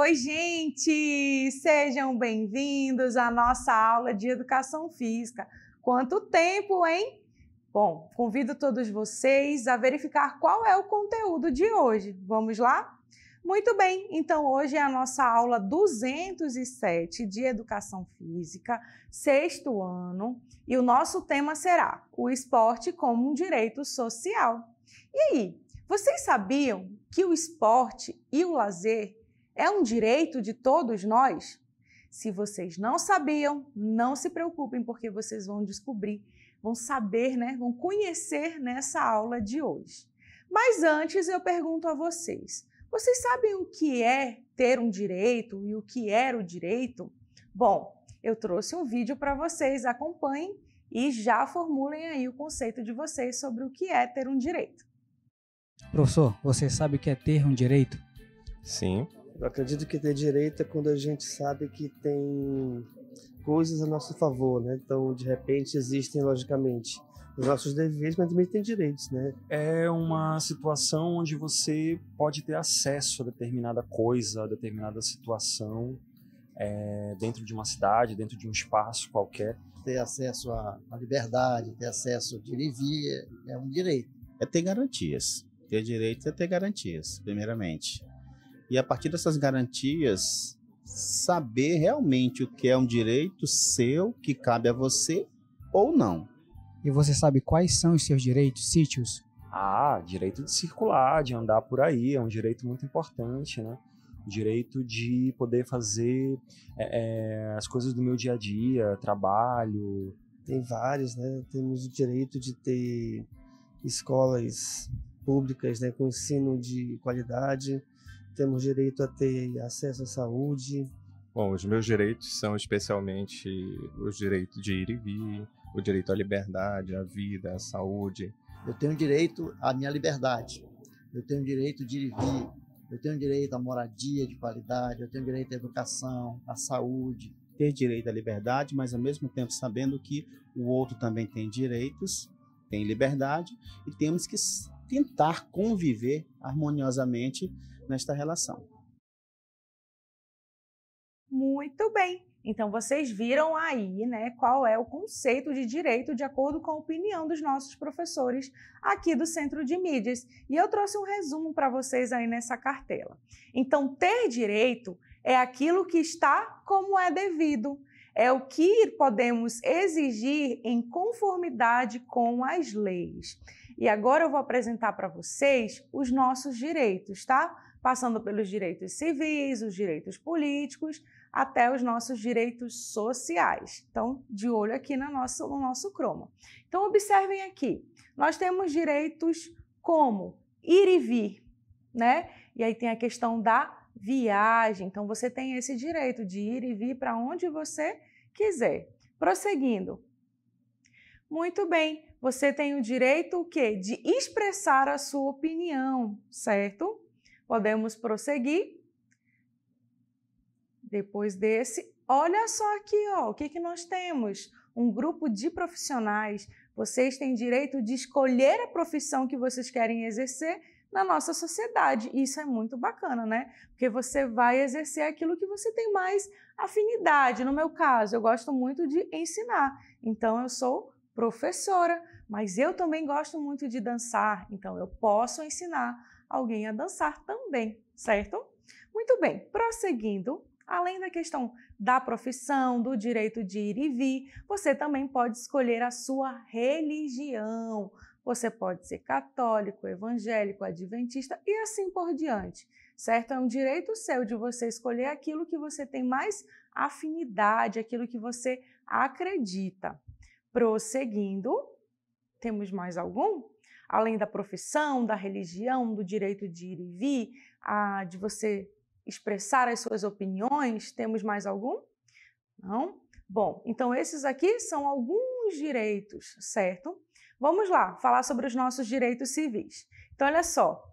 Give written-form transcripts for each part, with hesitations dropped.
Oi, gente! Sejam bem-vindos à nossa aula de Educação Física. Quanto tempo, hein? Bom, convido todos vocês a verificar qual é o conteúdo de hoje. Vamos lá? Muito bem, então hoje é a nossa aula 207 de Educação Física, sexto ano, e o nosso tema será o esporte como um direito social. E aí, vocês sabiam que o esporte e o lazer é um direito de todos nós? Se vocês não sabiam, não se preocupem, porque vocês vão descobrir, vão saber, vão conhecer nessa aula de hoje. Mas antes eu pergunto a vocês, vocês sabem o que é ter um direito e o que era o direito? Bom, eu trouxe um vídeo para vocês, acompanhem e já formulem aí o conceito de vocês sobre o que é ter um direito. Professor, você sabe o que é ter um direito? Sim. Eu acredito que ter direito é quando a gente sabe que tem coisas a nosso favor, né? Então, de repente, existem, logicamente, os nossos deveres, mas também tem direitos, né? É uma situação onde você pode ter acesso a determinada coisa, a determinada situação, dentro de uma cidade, dentro de um espaço qualquer. Ter acesso à liberdade, ter acesso de ir e vir, é um direito. É ter garantias. Ter direito é ter garantias, primeiramente. E a partir dessas garantias, saber realmente o que é um direito seu, que cabe a você ou não. E você sabe quais são os seus direitos, sítios? Direito de circular, de andar por aí, é um direito muito importante, né? Direito de poder fazer as coisas do meu dia a dia, trabalho. Tem vários, né? Temos o direito de ter escolas públicas, né, com ensino de qualidade. Temos direito a ter acesso à saúde. Bom, os meus direitos são especialmente os direitos de ir e vir, o direito à liberdade, à vida, à saúde. Eu tenho direito à minha liberdade, eu tenho direito de ir e vir, eu tenho direito à moradia de qualidade, eu tenho direito à educação, à saúde. Ter direito à liberdade, mas ao mesmo tempo sabendo que o outro também tem direitos, tem liberdade, e temos que tentar conviver harmoniosamente nesta relação. Muito bem! Então, vocês viram aí, qual é o conceito de direito de acordo com a opinião dos nossos professores aqui do Centro de Mídias. E eu trouxe um resumo para vocês aí nessa cartela. Então, ter direito é aquilo que está como é devido. É o que podemos exigir em conformidade com as leis. E agora eu vou apresentar para vocês os nossos direitos, tá? Passando pelos direitos civis, os direitos políticos, até os nossos direitos sociais. Então, de olho aqui no nosso cromo. Então, observem aqui. Nós temos direitos como ir e vir, né? E aí tem a questão da viagem. Então, você tem esse direito de ir e vir para onde você quiser. Prosseguindo. Muito bem. Você tem o direito o quê? De expressar a sua opinião, certo? Podemos prosseguir. Depois desse, olha só aqui, ó, o que nós temos? Um grupo de profissionais. Vocês têm direito de escolher a profissão que vocês querem exercer na nossa sociedade. Isso é muito bacana, né? Porque você vai exercer aquilo que você tem mais afinidade. No meu caso, eu gosto muito de ensinar. Então, eu sou professora, mas eu também gosto muito de dançar. Então, eu posso ensinar alguém a dançar também, certo? Muito bem, prosseguindo. Além da questão da profissão, do direito de ir e vir, você também pode escolher a sua religião. Você pode ser católico, evangélico, adventista e assim por diante, certo? É um direito seu de você escolher aquilo que você tem mais afinidade, aquilo que você acredita. Prosseguindo, temos mais algum? Além da profissão, da religião, do direito de ir e vir, de você expressar as suas opiniões, temos mais algum? Não? Bom, então esses aqui são alguns direitos, certo? Vamos lá, falar sobre os nossos direitos civis. Então, olha só,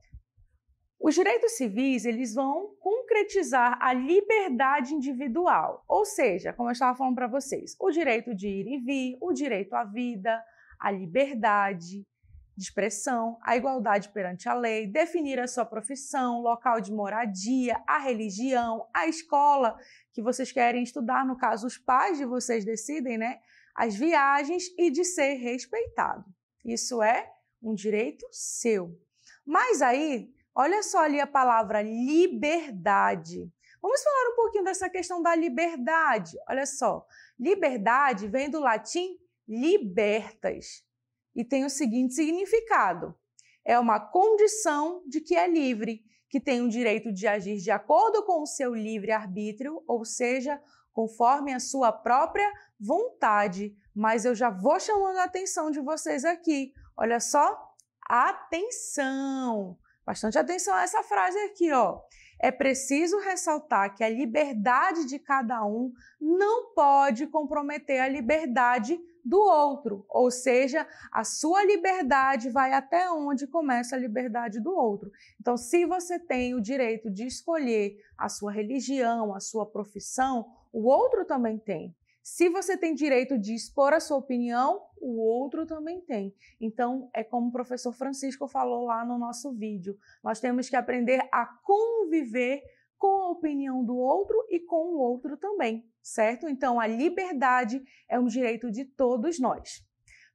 os direitos civis, eles vão concretizar a liberdade individual, ou seja, como eu estava falando para vocês, o direito de ir e vir, o direito à vida, a liberdade, de expressão, a igualdade perante a lei, definir a sua profissão, local de moradia, a religião, a escola que vocês querem estudar, no caso, os pais de vocês decidem, né? As viagens e de ser respeitado. Isso é um direito seu. Mas aí, olha só ali a palavra liberdade. Vamos falar um pouquinho dessa questão da liberdade. Olha só, liberdade vem do latim libertas e tem o seguinte significado: é uma condição de que é livre, que tem o direito de agir de acordo com o seu livre-arbítrio, ou seja, conforme a sua própria vontade. Mas eu já vou chamando a atenção de vocês aqui. Olha só, atenção! Bastante atenção a essa frase aqui, ó. É preciso ressaltar que a liberdade de cada um não pode comprometer a liberdade do outro, ou seja, a sua liberdade vai até onde começa a liberdade do outro. Então, se você tem o direito de escolher a sua religião, a sua profissão, o outro também tem. Se você tem direito de expor a sua opinião, o outro também tem. Então, é como o professor Francisco falou lá no nosso vídeo. Nós temos que aprender a conviver com a opinião do outro e com o outro também, certo? Então, a liberdade é um direito de todos nós.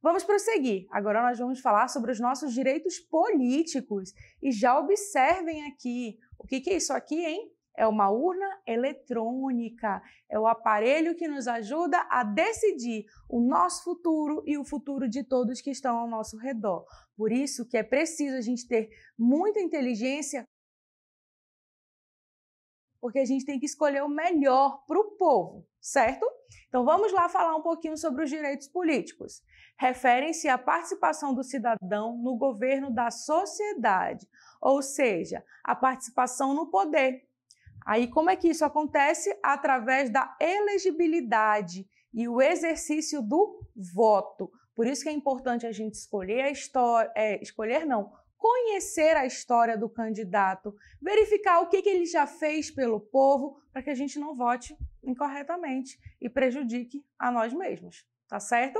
Vamos prosseguir. Agora nós vamos falar sobre os nossos direitos políticos. E já observem aqui. O que é isso aqui, hein? É uma urna eletrônica, é o aparelho que nos ajuda a decidir o nosso futuro e o futuro de todos que estão ao nosso redor. Por isso que é preciso a gente ter muita inteligência, porque a gente tem que escolher o melhor para o povo, certo? Então vamos lá falar um pouquinho sobre os direitos políticos. Referem-se à participação do cidadão no governo da sociedade, ou seja, a participação no poder. Aí, como é que isso acontece? Através da elegibilidade e o exercício do voto. Por isso que é importante a gente escolher a história, conhecer a história do candidato, verificar o que ele já fez pelo povo, para que a gente não vote incorretamente e prejudique a nós mesmos, tá certo?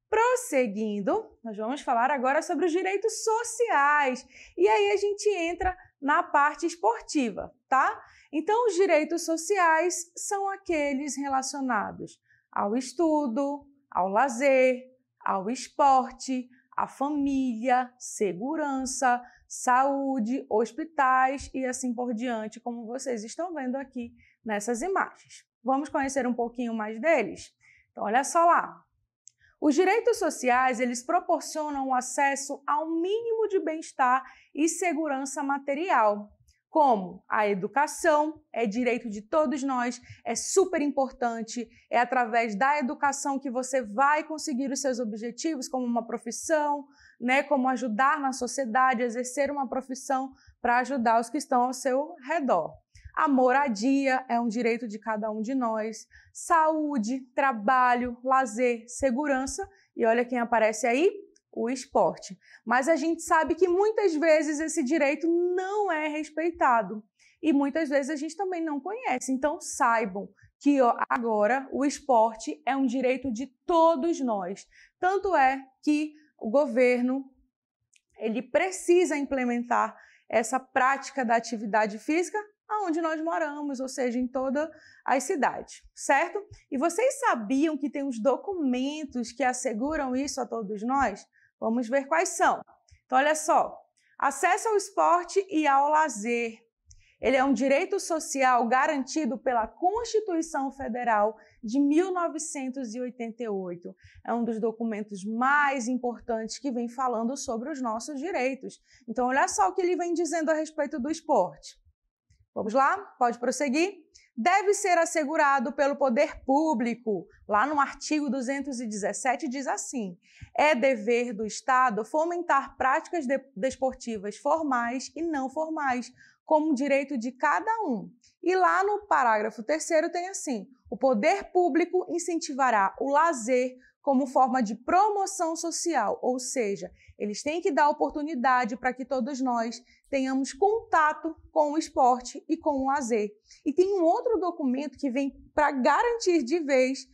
Prosseguindo, nós vamos falar agora sobre os direitos sociais. E aí a gente entra na parte esportiva, tá? Então, os direitos sociais são aqueles relacionados ao estudo, ao lazer, ao esporte, à família, segurança, saúde, hospitais e assim por diante, como vocês estão vendo aqui nessas imagens. Vamos conhecer um pouquinho mais deles? Então, olha só lá. Os direitos sociais, eles proporcionam o acesso ao mínimo de bem-estar e segurança material, como a educação, é direito de todos nós, é super importante, é através da educação que você vai conseguir os seus objetivos, como uma profissão, né, como ajudar na sociedade, exercer uma profissão para ajudar os que estão ao seu redor. A moradia é um direito de cada um de nós, saúde, trabalho, lazer, segurança e olha quem aparece aí, o esporte. Mas a gente sabe que muitas vezes esse direito não é respeitado e muitas vezes a gente também não conhece. Então saibam que agora o esporte é um direito de todos nós. Tanto é que o governo ele precisa implementar essa prática da atividade física aonde nós moramos, ou seja, em todas as cidades, certo? E vocês sabiam que tem uns documentos que asseguram isso a todos nós? Vamos ver quais são. Então, olha só, acesso ao esporte e ao lazer. Ele é um direito social garantido pela Constituição Federal de 1988. É um dos documentos mais importantes que vem falando sobre os nossos direitos. Então, olha só o que ele vem dizendo a respeito do esporte. Vamos lá? Pode prosseguir? Deve ser assegurado pelo poder público. Lá no artigo 217 diz assim: é dever do Estado fomentar práticas desportivas formais e não formais, como direito de cada um. E lá no parágrafo 3º tem assim: o poder público incentivará o lazer como forma de promoção social, ou seja, eles têm que dar oportunidade para que todos nós tenhamos contato com o esporte e com o lazer. E tem um outro documento que vem para garantir de vez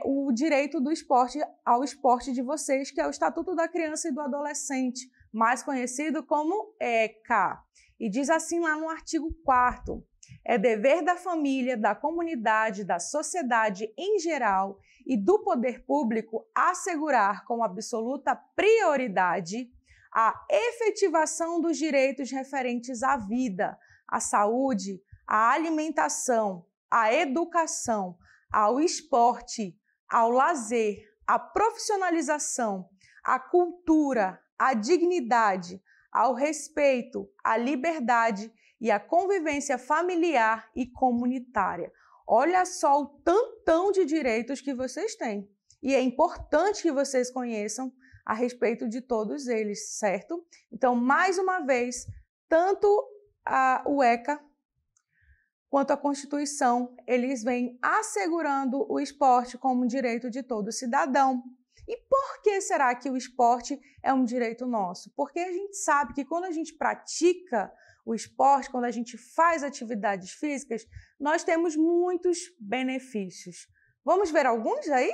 o direito do esporte ao esporte de vocês, que é o Estatuto da Criança e do Adolescente, mais conhecido como ECA. E diz assim lá no artigo 4º: é dever da família, da comunidade, da sociedade em geral e do poder público assegurar com absoluta prioridade a efetivação dos direitos referentes à vida, à saúde, à alimentação, à educação, ao esporte, ao lazer, à profissionalização, à cultura, à dignidade, ao respeito, à liberdade e à convivência familiar e comunitária. Olha só o tantão de direitos que vocês têm. E é importante que vocês conheçam a respeito de todos eles, certo? Então, mais uma vez, tanto o ECA quanto a Constituição, eles vêm assegurando o esporte como direito de todo cidadão. E por que será que o esporte é um direito nosso? Porque a gente sabe que quando a gente pratica o esporte, quando a gente faz atividades físicas, nós temos muitos benefícios. Vamos ver alguns aí?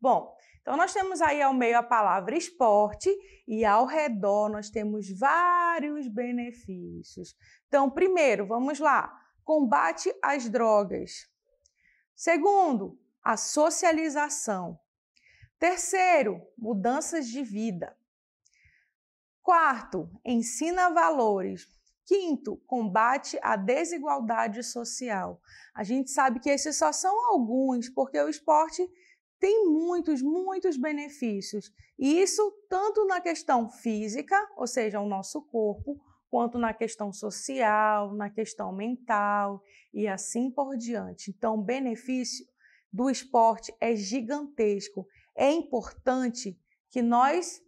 Bom, então nós temos aí ao meio a palavra esporte e ao redor nós temos vários benefícios. Então, primeiro, vamos lá, combate às drogas. Segundo, a socialização. Terceiro, mudanças de vida. Quarto, ensina valores. Quinto, combate à desigualdade social. A gente sabe que esses só são alguns, porque o esporte tem muitos benefícios. E isso tanto na questão física, ou seja, o nosso corpo, quanto na questão social, na questão mental e assim por diante. Então, o benefício do esporte é gigantesco. É importante que nós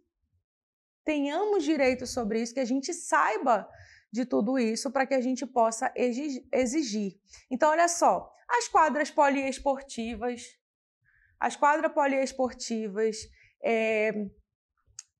tenhamos direito sobre isso, que a gente saiba de tudo isso para que a gente possa exigir. Então, olha só, as quadras poliesportivas,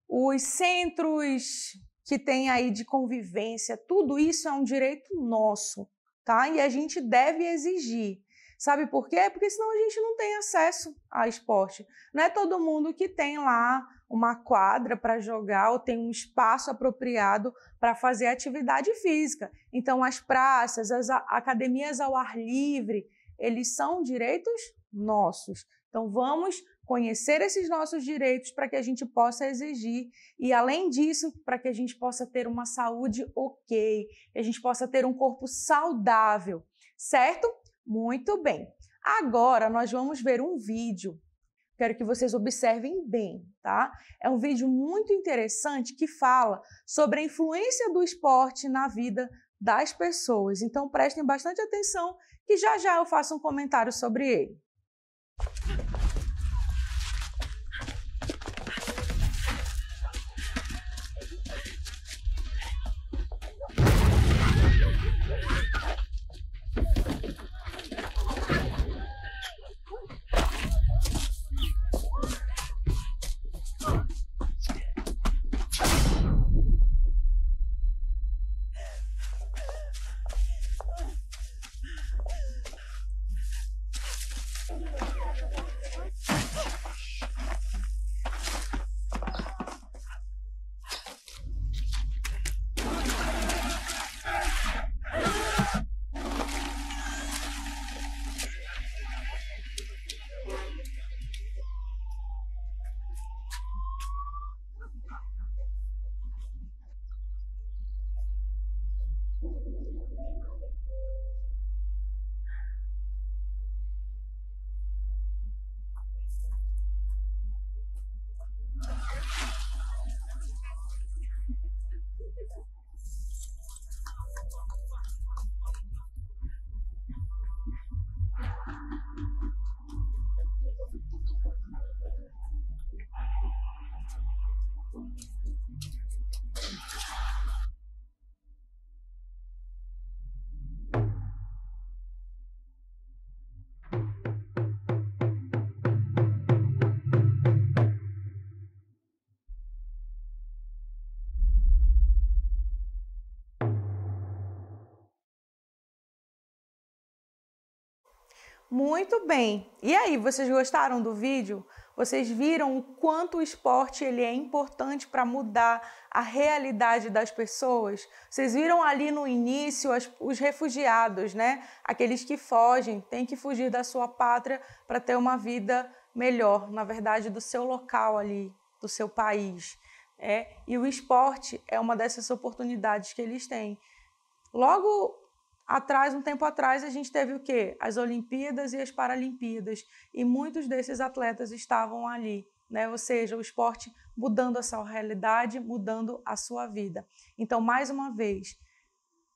os centros que tem aí de convivência, tudo isso é um direito nosso, tá? E a gente deve exigir. Sabe por quê? Porque senão a gente não tem acesso a esporte. Não é todo mundo que tem lá uma quadra para jogar ou tem um espaço apropriado para fazer atividade física. Então, as praças, as academias ao ar livre, eles são direitos nossos. Então, vamos conhecer esses nossos direitos para que a gente possa exigir e, além disso, para que a gente possa ter uma saúde ok, que a gente possa ter um corpo saudável, certo? Muito bem. Agora, nós vamos ver um vídeo. Quero que vocês observem bem, tá? É um vídeo muito interessante que fala sobre a influência do esporte na vida das pessoas. Então, prestem bastante atenção que já eu faço um comentário sobre ele. Muito bem. E aí, vocês gostaram do vídeo? Vocês viram o quanto o esporte ele é importante para mudar a realidade das pessoas? Vocês viram ali no início os refugiados, né? Aqueles que fogem, têm que fugir da sua pátria para ter uma vida melhor, na verdade, do seu local ali, do seu país. E o esporte é uma dessas oportunidades que eles têm. Logo atrás, um tempo atrás, a gente teve o quê? As Olimpíadas e as Paralimpíadas. E muitos desses atletas estavam ali, né? Ou seja, o esporte mudando a sua realidade, mudando a sua vida. Então, mais uma vez,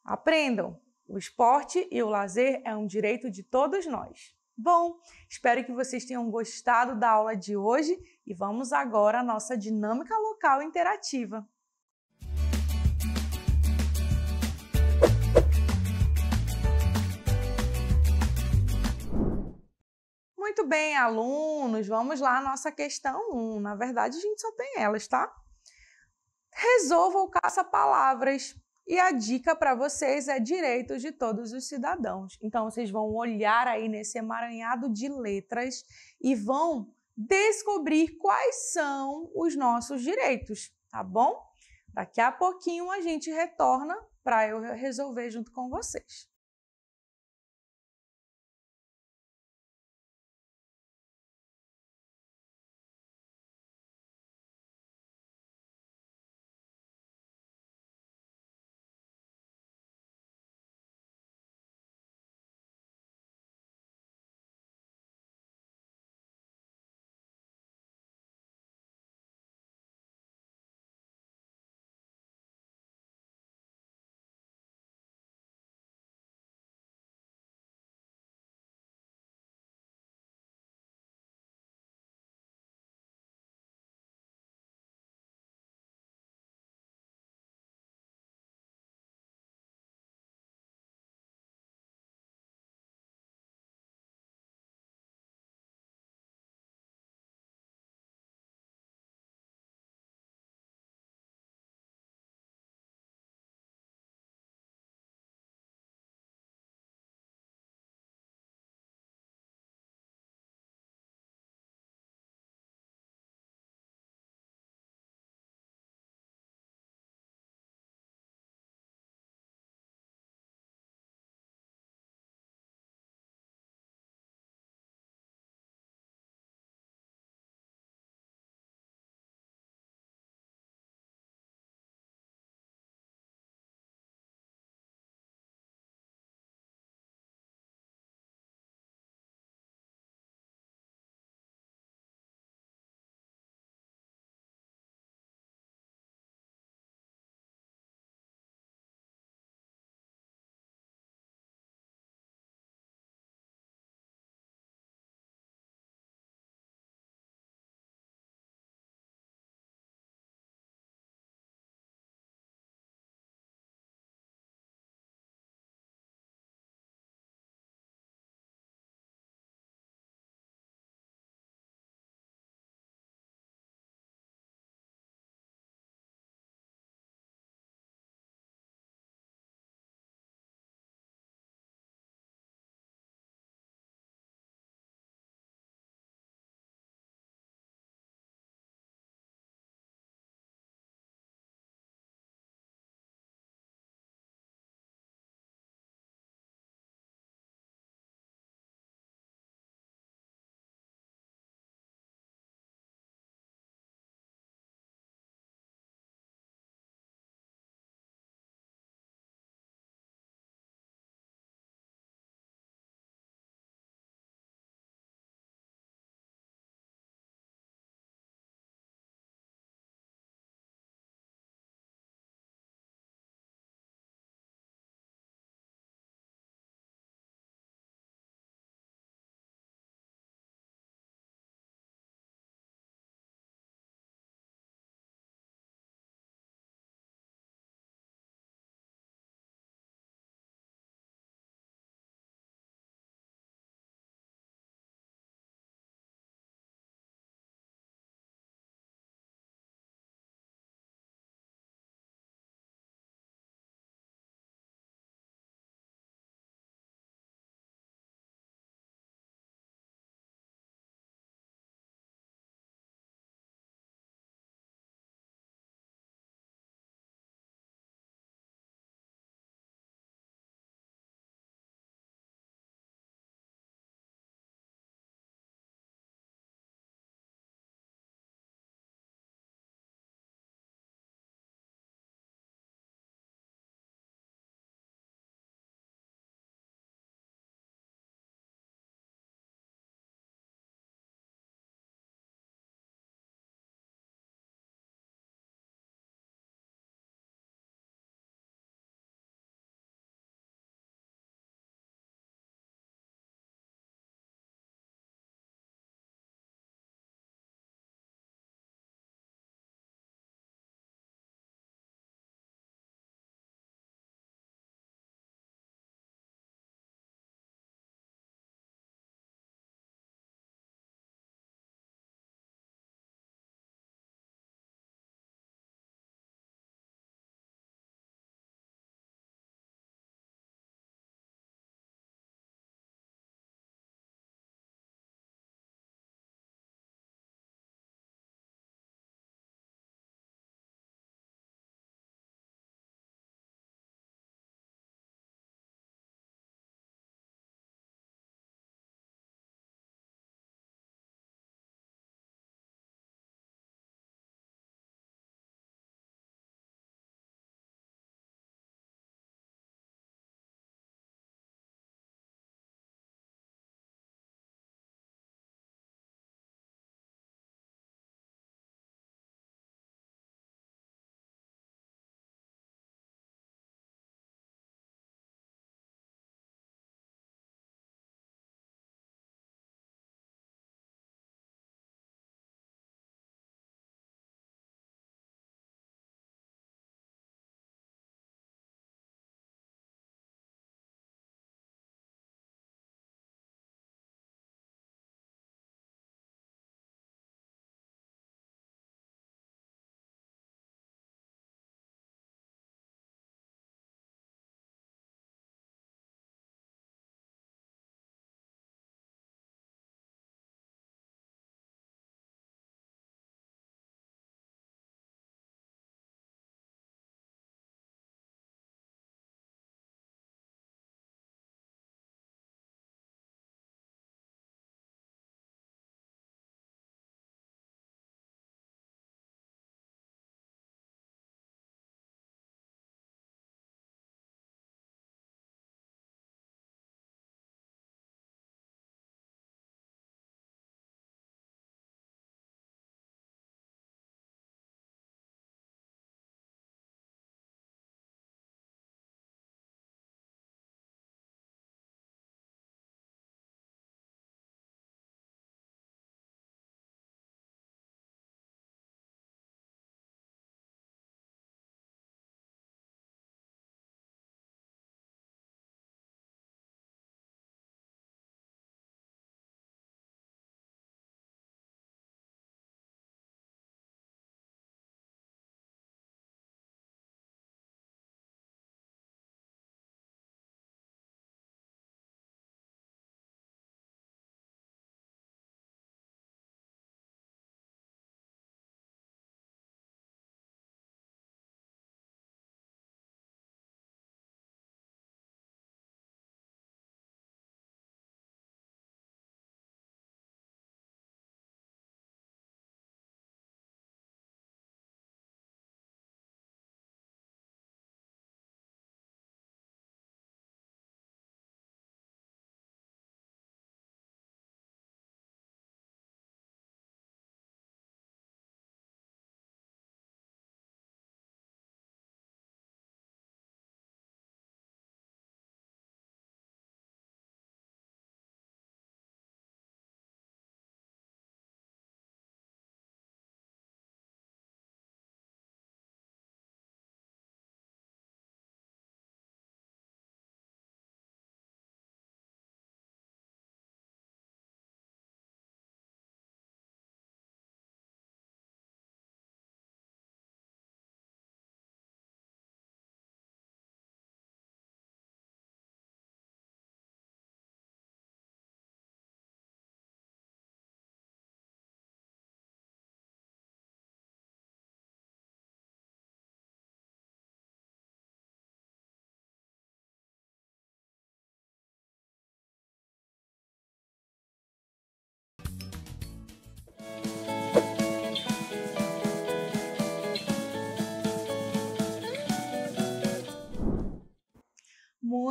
aprendam, o esporte e o lazer é um direito de todos nós. Bom, espero que vocês tenham gostado da aula de hoje e vamos agora à nossa dinâmica local interativa. Muito bem, alunos, vamos lá à nossa questão 1. Na verdade, a gente só tem elas, tá? Resolva o caça-palavras. E a dica para vocês é direitos de todos os cidadãos. Então, vocês vão olhar aí nesse emaranhado de letras e vão descobrir quais são os nossos direitos, tá bom? Daqui a pouquinho a gente retorna para eu resolver junto com vocês.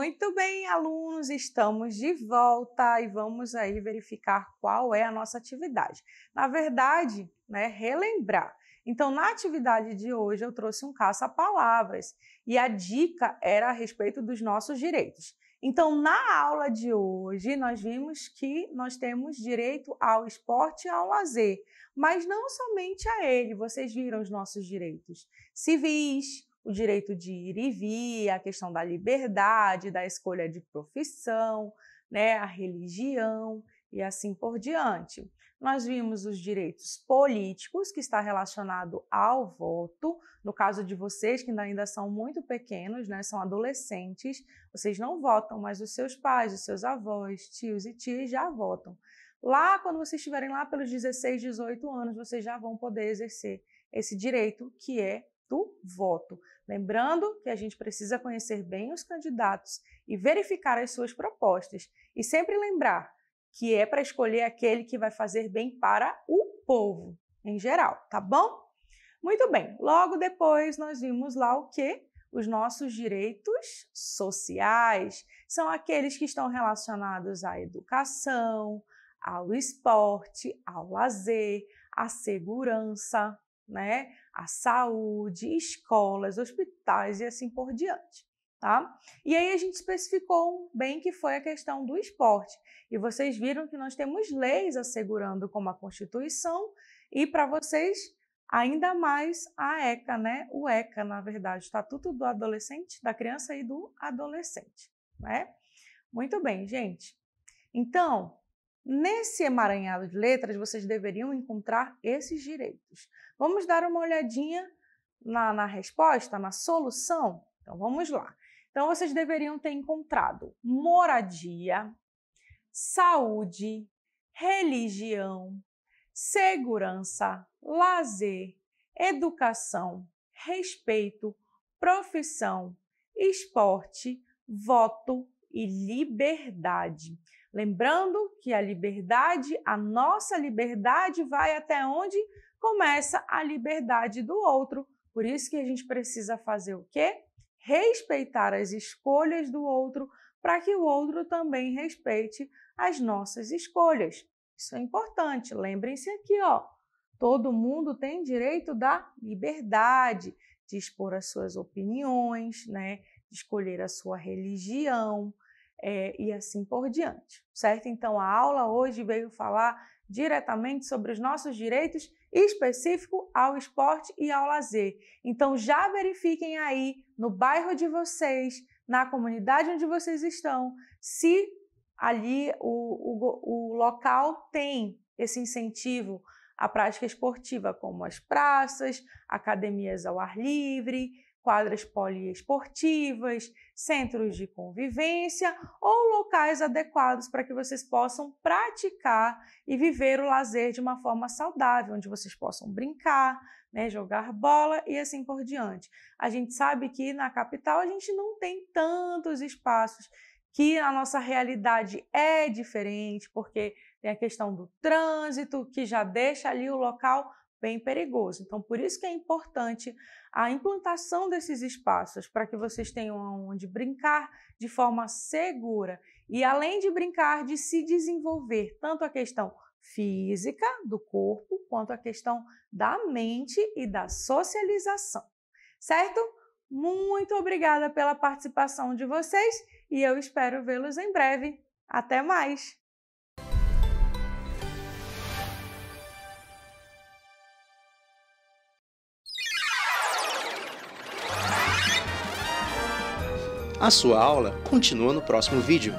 Muito bem, alunos, estamos de volta e vamos aí verificar qual é a nossa atividade. Na verdade, relembrar. Então, na atividade de hoje, eu trouxe um caça-palavras e a dica era a respeito dos nossos direitos. Então, na aula de hoje, nós vimos que nós temos direito ao esporte e ao lazer, mas não somente a ele, vocês viram os nossos direitos civis, o direito de ir e vir, a questão da liberdade, da escolha de profissão, a religião e assim por diante. Nós vimos os direitos políticos, que está relacionado ao voto. No caso de vocês, que ainda são muito pequenos, são adolescentes, vocês não votam, mas os seus pais, os seus avós, tios e tias já votam. Lá, quando vocês estiverem lá pelos 16, 18 anos, vocês já vão poder exercer esse direito que é do voto. Lembrando que a gente precisa conhecer bem os candidatos e verificar as suas propostas. E sempre lembrar que é para escolher aquele que vai fazer bem para o povo em geral, tá bom? Muito bem, logo depois nós vimos lá o quê? Os nossos direitos sociais. São aqueles que estão relacionados à educação, ao esporte, ao lazer, à segurança, à saúde, escolas, hospitais e assim por diante. Tá? E aí a gente especificou bem que foi a questão do esporte. E vocês viram que nós temos leis assegurando como a Constituição e para vocês ainda mais a ECA, O ECA, na verdade, Estatuto do Adolescente, da Criança e do Adolescente, Muito bem, gente. Então, nesse emaranhado de letras, vocês deveriam encontrar esses direitos. Vamos dar uma olhadinha na resposta, na solução? Então, vamos lá. Então, vocês deveriam ter encontrado moradia, saúde, religião, segurança, lazer, educação, respeito, profissão, esporte, voto e liberdade. Lembrando que a liberdade, a nossa liberdade, vai até onde começa a liberdade do outro. Por isso que a gente precisa fazer o quê? Respeitar as escolhas do outro para que o outro também respeite as nossas escolhas. Isso é importante. Lembrem-se aqui, todo mundo tem direito da liberdade de expor as suas opiniões, de escolher a sua religião e assim por diante, certo? Então, a aula hoje veio falar diretamente sobre os nossos direitos específico ao esporte e ao lazer. Então, já verifiquem aí no bairro de vocês, na comunidade onde vocês estão, se ali o local tem esse incentivo à prática esportiva, como as praças, academias ao ar livre, quadras poliesportivas, centros de convivência ou locais adequados para que vocês possam praticar e viver o lazer de uma forma saudável, onde vocês possam brincar, jogar bola e assim por diante. A gente sabe que na capital a gente não tem tantos espaços, que a nossa realidade é diferente, porque tem a questão do trânsito, que já deixa ali o local bem perigoso. Então, por isso que é importante a implantação desses espaços, para que vocês tenham onde brincar de forma segura. E, além de brincar, de se desenvolver tanto a questão física do corpo, quanto a questão da mente e da socialização. Certo? Muito obrigada pela participação de vocês e eu espero vê-los em breve. Até mais! A sua aula continua no próximo vídeo.